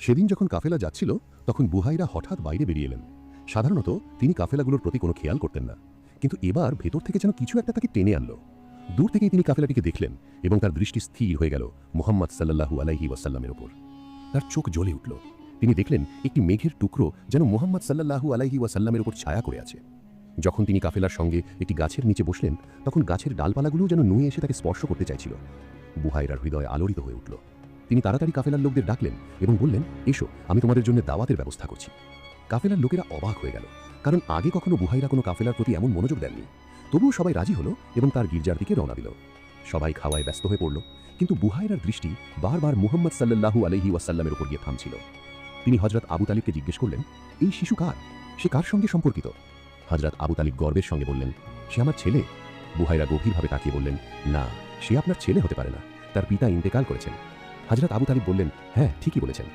সেদিন যখন কাফেলা যাচ্ছিল তখন বুহাইরা হঠাৎ বাইরে বেরিয়ে এলেন। সাধারণত তিনি কাফেলাগুলোর প্রতি কোনো খেয়াল করতেন না, কিন্তু এবার ভেতর থেকে যেন কিছু একটা তাকে টেনে আনলো। দূর থেকেই তিনি কাফেলাটিকে দেখলেন এবং তার দৃষ্টি স্থির হয়ে গেল মুহাম্মদ সাল্লাল্লাহু আলাইহি ওয়াসাল্লামের ওপর। তার চোখ জ্বলে উঠল। তিনি দেখলেন একটি মেঘের টুকরো যেন মুহাম্মদ সাল্লাল্লাহু আলাইহি ওয়াসাল্লামের ওপর ছায়া করে আছে। যখন তিনি কাফেলার সঙ্গে একটি গাছের নিচে বসলেন তখন গাছের ডালপালাগুলোও যেন নুয়ে এসে তাকে স্পর্শ করতে চাইছিল। বুহাইরার হৃদয় আলোড়িত হয়ে উঠল। তিনি তাড়াতাড়ি কাফেলার লোকদের ডাকলেন এবং বললেন, এসো, আমি তোমাদের জন্য দাওয়াতের ব্যবস্থা করছি। কাফেলার লোকেরা অবাক হয়ে গেল, কারণ আগে কখনো বুহাইরা কোনো কাফেলার প্রতি এমন মনোযোগ দেননি। তবুও সবাই রাজি হলো এবং তার গির্জার দিকে রওনা দিল। সবাই খাওয়ায় ব্যস্ত হয়ে পড়ল, কিন্তু বুহাইরার দৃষ্টি বারবার মুহাম্মদ সাল্লাল্লাহু আলাইহি ওয়াসাল্লামের উপর গিয়ে থামছিল। তিনি হযরত আবু তালিবকে জিজ্ঞেস করলেন, এই শিশু কার? সে কার সঙ্গে সম্পর্কিত? হযরত আবু তালিব গর্বের সঙ্গে বললেন, সে আমার ছেলে। বুহাইরা গভীরভাবে তাকিয়ে বললেন, না, সে আপনার ছেলে হতে পারে না, তার পিতা ইন্তেকাল করেছেন। হযরত আবু তালিব বললেন, হ্যাঁ, ঠিকই বলেছেন,